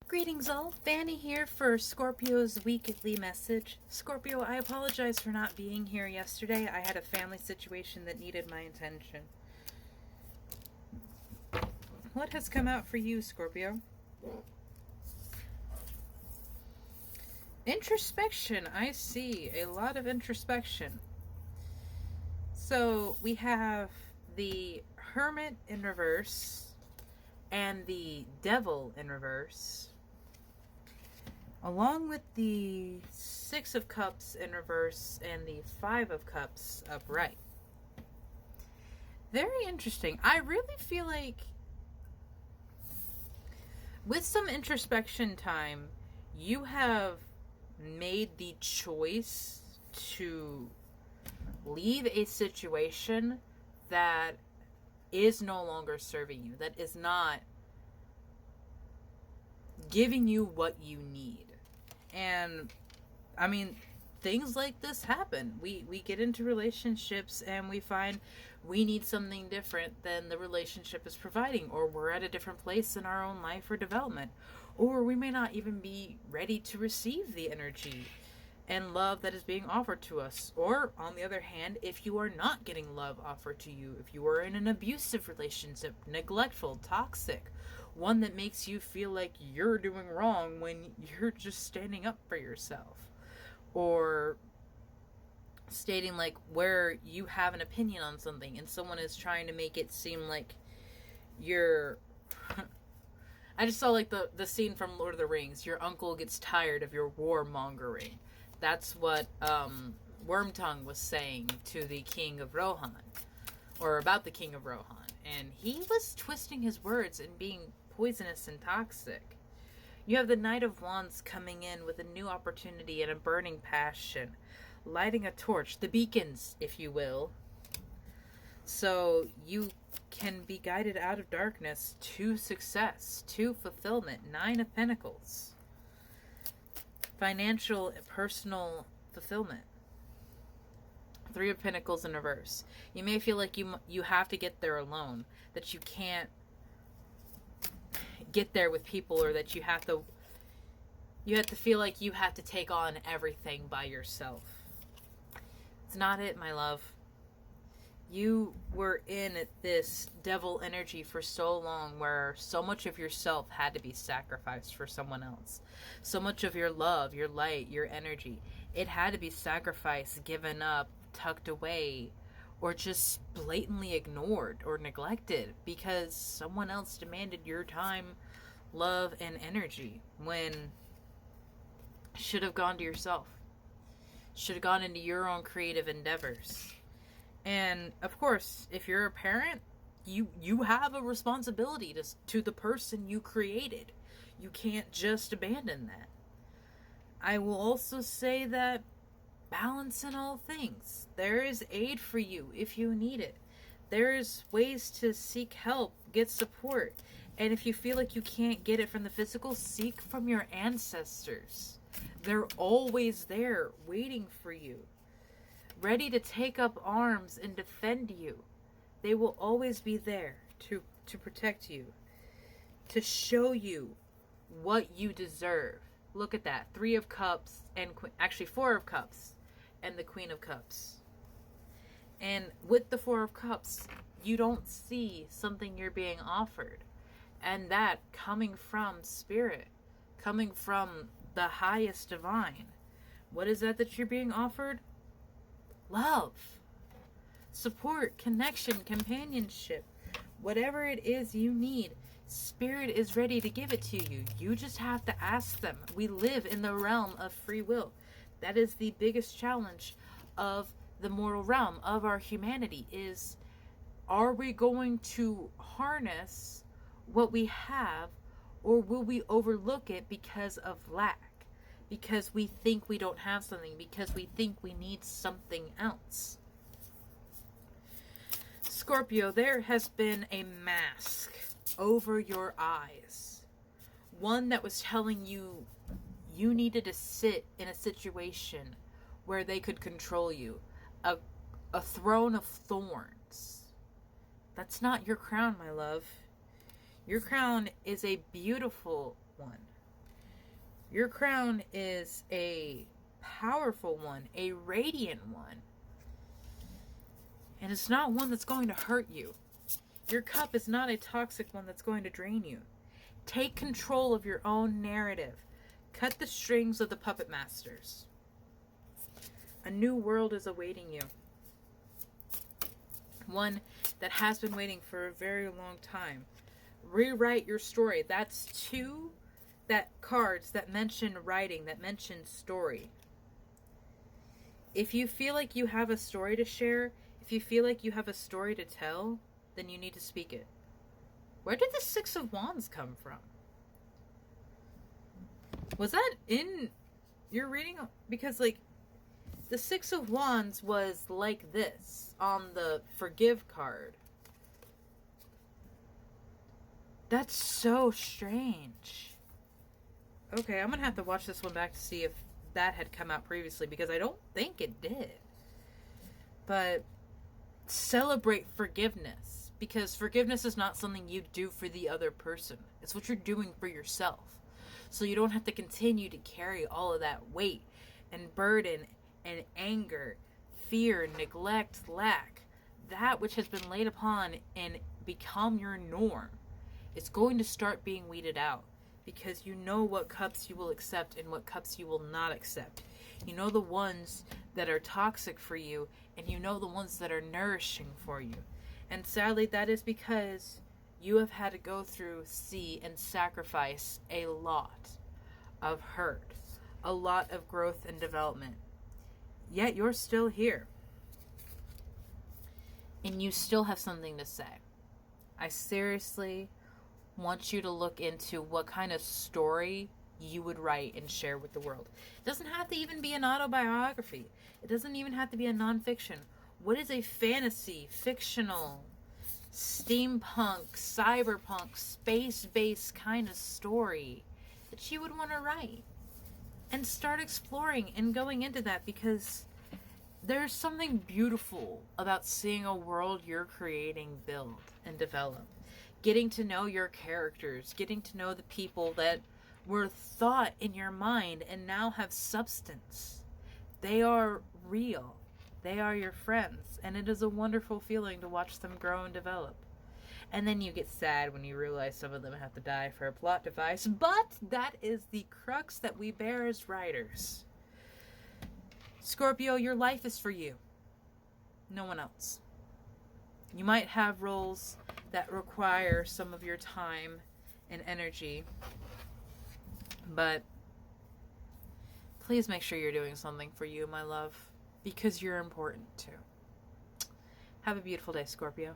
Greetings all, Fanny here for Scorpio's weekly message. Scorpio, I apologize for not being here yesterday. I had a family situation that needed my attention. What has come out for you, Scorpio? Introspection, I see. A lot of introspection. So we have the Hermit in reverse and the Devil in reverse, along with the Six of Cups in reverse and the Five of Cups upright. Very interesting. I really feel like with some introspection time, you have made the choice to leave a situation that is no longer serving you, that is not giving you what you need. And I mean, things like this happen. We get into relationships and we find we need something different than the relationship is providing, or we're at a different place in our own life or development, or we may not even be ready to receive the energy and love that is being offered to us. Or on the other hand, if you are not getting love offered to you, if you are in an abusive relationship, neglectful, toxic, one that makes you feel like you're doing wrong when you're just standing up for yourself, or stating like where you have an opinion on something and someone is trying to make it seem like you're I just saw like the scene from Lord of the Rings. Your uncle gets tired of your warmongering. That's what Wormtongue was saying to the King of Rohan, or about the King of Rohan, and he was twisting his words and being poisonous and toxic. You have the Knight of Wands coming in with a new opportunity and a burning passion, lighting a torch, the beacons, if you will, so you can be guided out of darkness to success, to fulfillment. Nine of Pentacles. Financial, personal fulfillment. Three of Pentacles in reverse. You may feel like you have to get there alone, that you can't get there with people, or that you have to feel like you have to take on everything by yourself. It's not it, my love. You were in this devil energy for so long, where so much of yourself had to be sacrificed for someone else. So much of your love, your light, your energy, it had to be sacrificed, given up, tucked away, or just blatantly ignored or neglected because someone else demanded your time, love, and energy, when should have gone to yourself. Should have gone into your own creative endeavors. And of course, if you're a parent, you have a responsibility to the person you created. You can't just abandon that. I will also say that balance in all things. There is aid for you if you need it. There's ways to seek help, get support. And if you feel like you can't get it from the physical, seek from your ancestors. They're always there, waiting for you, ready to take up arms and defend you. They will always be there to protect you, to show you what you deserve. Look at that. Three of Cups and actually Four of Cups and the Queen of Cups. And with the Four of Cups, you don't see something you're being offered. And that coming from Spirit, coming from the highest divine. What is that you're being offered? Love, support, connection, companionship. Whatever it is you need, Spirit is ready to give it to you. You just have to ask them. We live in the realm of free will. That is the biggest challenge of the mortal realm, of our humanity, is, are we going to harness what we have, or will we overlook it because of lack? Because we think we don't have something, because we think we need something else. Scorpio, there has been a mask over your eyes. One that was telling you you needed to sit in a situation where they could control you. A throne of thorns. That's not your crown, my love. Your crown is a beautiful one. Your crown is a powerful one, a radiant one. And it's not one that's going to hurt you. Your cup is not a toxic one that's going to drain you. Take control of your own narrative. Cut the strings of the puppet masters. A new world is awaiting you. One that has been waiting for a very long time. Rewrite your story. That's two cards that mention writing, that mention story. If you feel like you have a story to share, if you feel like you have a story to tell, then you need to speak it. Where did the Six of Wands come from? Was that in your reading? Because, like, the Six of Wands was like this on the Forgive card. That's so strange. Okay, I'm going to have to watch this one back to see if that had come out previously, because I don't think it did. But celebrate forgiveness, because forgiveness is not something you do for the other person. It's what you're doing for yourself. So you don't have to continue to carry all of that weight and burden and anger, fear, neglect, lack, that which has been laid upon and become your norm. It's going to start being weeded out, because you know what cups you will accept and what cups you will not accept. You know the ones that are toxic for you, and you know the ones that are nourishing for you. And sadly, that is because you have had to go through, see, and sacrifice a lot of hurt, a lot of growth and development. Yet you're still here. And you still have something to say. I seriously want you to look into what kind of story you would write and share with the world. It doesn't have to even be an autobiography. It doesn't even have to be a nonfiction. What is a fantasy, fictional, steampunk, cyberpunk, space-based kind of story that you would want to write? And start exploring and going into that, because there's something beautiful about seeing a world you're creating build and develop. Getting to know your characters, getting to know the people that were thought in your mind and now have substance. They are real. They are your friends. And it is a wonderful feeling to watch them grow and develop. And then you get sad when you realize some of them have to die for a plot device. But that is the crux that we bear as writers. Scorpio, your life is for you. No one else. You might have roles that require some of your time and energy, but please make sure you're doing something for you, my love, because you're important too. Have a beautiful day, Scorpio.